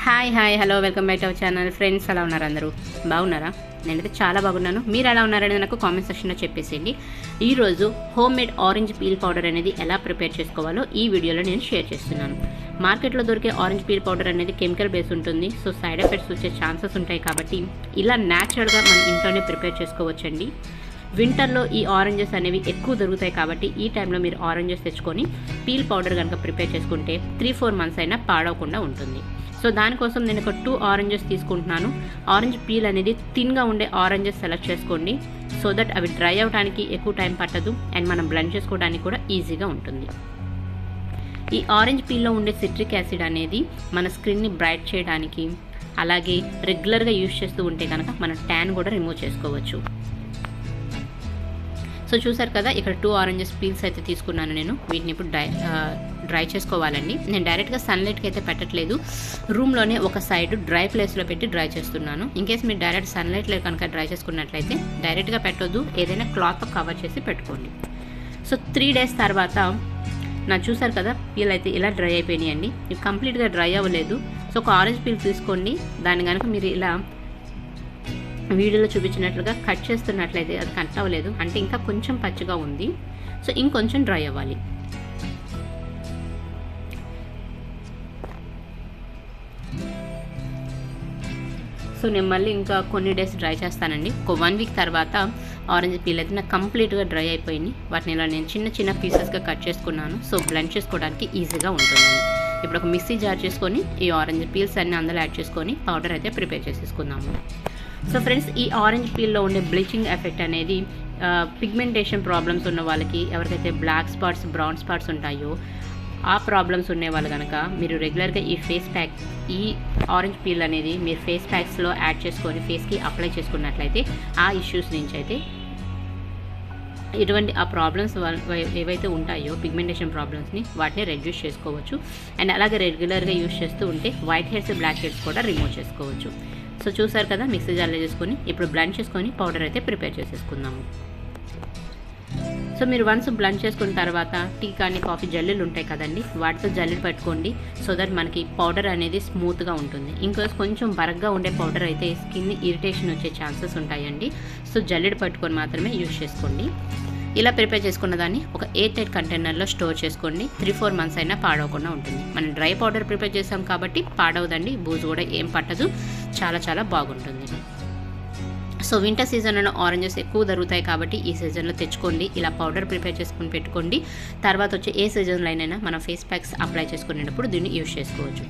Hi hello welcome back to our channel. Friends, ఎలా ఉన్నారు? అందరూ బాగున్నారా? నేనైతే చాలా బాగున్నాను. మీరు ఎలా ఉన్నారనేది నాకు కామెంట్ సెక్షన్లో చెప్పేసేయండి. ఈరోజు home made orange peel powder అనేది ఎలా ప్రిపేర్ చేసుకోవాలో ఈ వీడియోలో నేను షేర్ చేస్తున్నాను. మార్కెట్లో దొరికే ఆరెంజ్ పీల్ పౌడర్ అనేది కెమికల్ బేస్ ఉంటుంది. సో సైడ్ ఎఫెక్ట్స్ వచ్చే ఛాన్సెస్ ఉంటాయి. కాబట్టి ఇలా న్యాచురల్గా మనం ఇంట్లోనే ప్రిపేర్ చేసుకోవచ్చండి. వింటర్లో ఈ ఆరెంజెస్ అనేవి ఎక్కువ దొరుకుతాయి. కాబట్టి ఈ టైంలో మీరు ఆరెంజెస్ తెచ్చుకొని పీల్ పౌడర్ కనుక ప్రిపేర్ చేసుకుంటే 3-4 మంత్స్ అయినా పాడవకుండా ఉంటుంది. సో దానికోసం నేను ఒక 2 ఆరెంజెస్ తీసుకుంటున్నాను. ఆరెంజ్ పీల్ అనేది థిన్గా ఉండే ఆరెంజెస్ సెలెక్ట్ చేసుకోండి. సో దట్ అవి డ్రై అవడానికి ఎక్కువ టైం పట్టదు అండ్ మనం బ్లెండ్ చేసుకోవడానికి కూడా ఈజీగా ఉంటుంది. ఈ ఆరెంజ్ పీల్లో ఉండే సిట్రిక్ యాసిడ్ అనేది మన స్కిన్ని బ్రైట్ చేయడానికి, అలాగే రెగ్యులర్గా యూజ్ చేస్తూ ఉంటే కనుక మన ట్యాన్ కూడా రిమూవ్ చేసుకోవచ్చు. సో చూసారు కదా, ఇక్కడ 2 ఆరెంజెస్ పీల్స్ అయితే తీసుకున్నాను నేను. వీటిని ఇప్పుడు డ్రై చేసుకోవాలండి. నేను డైరెక్ట్గా సన్లైట్కి అయితే పెట్టట్లేదు. రూమ్లోనే ఒక సైడ్ డ్రై ప్లేస్లో పెట్టి డ్రై చేస్తున్నాను. ఇన్కేస్ మీరు డైరెక్ట్ సన్లైట్లో కనుక డ్రై చేసుకున్నట్లయితే డైరెక్ట్గా పెట్టొద్దు, ఏదైనా క్లాత్తో కవర్ చేసి పెట్టుకోండి. సో 3 డేస్ తర్వాత చూసారు కదా, పీల్ అయితే ఇలా డ్రై అయిపోయినాయండి. ఇవి కంప్లీట్గా డ్రై అవ్వలేదు. సో ఒక ఆరెంజ్ పీల్ తీసుకోండి. దాన్ని కనుక మీరు ఇలా వీడియోలో చూపించినట్లుగా కట్ చేస్తున్నట్లయితే అది కట్ అవ్వలేదు, అంటే ఇంకా కొంచెం పచ్చిగా ఉంది. సో ఇంకొంచెం డ్రై అవ్వాలి. సో నేను మళ్ళీ ఇంకా కొన్ని డేస్ డ్రై చేస్తానండి. ఒక 1 వీక్ తర్వాత ఆరెంజ్ పీల్ అయితే నాకు కంప్లీట్గా డ్రై అయిపోయింది. వాటిని ఇలా నేను చిన్న చిన్న పీసెస్గా కట్ చేసుకున్నాను. సో బ్లెండ్ చేసుకోవడానికి ఈజీగా ఉంటుంది. ఇప్పుడు ఒక మిక్సీ జార్ చేసుకొని ఈ ఆరెంజ్ పీల్స్ అన్ని అందులో యాడ్ చేసుకొని పౌడర్ అయితే ప్రిపేర్ చేసేసుకుందాము. సో ఫ్రెండ్స్, ఈ ఆరెంజ్ పీల్లో ఉండే బ్లీచింగ్ ఎఫెక్ట్ అనేది పిగ్మెంటేషన్ ప్రాబ్లమ్స్ ఉన్న వాళ్ళకి, ఎవరికైతే బ్లాక్ స్పాట్స్ బ్రౌన్ స్పాట్స్ ఉంటాయో ఆ ప్రాబ్లమ్స్ ఉండే వాళ్ళు కనుక మీరు రెగ్యులర్గా ఈ ఆరెంజ్ పీల్ అనేది మీరు ఫేస్ ప్యాక్స్లో యాడ్ చేసుకొని ఫేస్కి అప్లై చేసుకున్నట్లయితే ఆ ఇష్యూస్ నుంచి అయితే ఇటువంటి ఆ ప్రాబ్లమ్స్ ఏవైతే ఉంటాయో పిగ్మెంటేషన్ ప్రాబ్లమ్స్ని వాటిని రెడ్యూస్ చేసుకోవచ్చు. అండ్ అలాగే రెగ్యులర్గా యూజ్ చేస్తూ ఉంటే వైట్ హెయిర్స్ బ్లాక్ హెయిర్స్ కూడా రిమూవ్ చేసుకోవచ్చు. సో చూసారు కదా, మిక్సీ జార్లో చేసుకొని ఇప్పుడు బ్లెండ్ చేసుకొని పౌడర్ అయితే ప్రిపేర్ చేసేసుకుందాము. సో మీరు వన్స్ బ్లెండ్ చేసుకున్న తర్వాత టీ కానీ కాఫీ జల్లులు ఉంటాయి కదండి, వాటితో జల్లులు పెట్టుకోండి. సో దట్ మనకి పౌడర్ అనేది స్మూత్గా ఉంటుంది. ఇంకోసి కొంచెం బరగ్గా ఉండే పౌడర్ అయితే స్కిన్ ఇరిటేషన్ వచ్చే ఛాన్సెస్ ఉంటాయండి. సో జల్లెడ పట్టుకొని మాత్రమే యూజ్ చేసుకోండి. ఇలా ప్రిపేర్ చేసుకున్న దాన్ని ఒక ఎయిర్ టైట్ కంటైనర్లో స్టోర్ చేసుకోండి. 3-4 మంత్స్ అయినా పాడవకుండా ఉంటుంది. మనం డ్రై పౌడర్ ప్రిపేర్ చేసాం కాబట్టి పాడవదండి, బూజు కూడా ఏం పట్టదు, చాలా బాగుంటుంది. సో వింటర్ సీజన్లో ఆరెంజెస్ ఎక్కువ దొరుకుతాయి కాబట్టి ఈ సీజన్లో తెచ్చుకోండి. ఇలా పౌడర్ ప్రిపేర్ చేసుకుని పెట్టుకోండి. తర్వాత వచ్చి ఏ సీజన్లో అయినా మనం ఫేస్ ప్యాక్స్ అప్లై చేసుకునేటప్పుడు దీన్ని యూజ్ చేసుకోవచ్చు.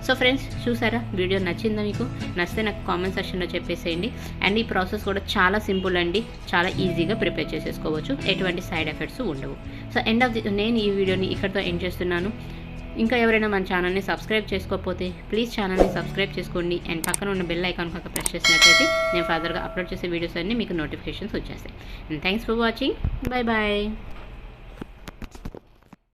సో ఫ్రెండ్స్, చూసారా, వీడియో నచ్చిందా? మీకు నచ్చితే నాకు కామెంట్ సెక్షన్లో చెప్పేసేయండి. అండ్ ఈ ప్రాసెస్ కూడా చాలా సింపుల్ అండి, చాలా ఈజీగా ప్రిపేర్ చేసేసుకోవచ్చు. ఎటువంటి సైడ్ ఎఫెక్ట్స్ ఉండవు. సో నేను ఈ వీడియోని ఇక్కడితో ఎండ్ చేస్తున్నాను. ఇంకా ఎవరైనా మన ఛానల్ని సబ్స్క్రైబ్ చేసుకోకపోతే ప్లీజ్ ఛానల్ని సబ్స్క్రైబ్ చేసుకోండి. అండ్ పక్కన ఉన్న బెల్ ఐకాన్ కనుక ప్రెస్ చేసినట్లయితే నేను ఫర్దర్గా అప్లోడ్ చేసే వీడియోస్ అన్నీ మీకు నోటిఫికేషన్స్ వచ్చేస్తాయి. And thanks for watching. Bye.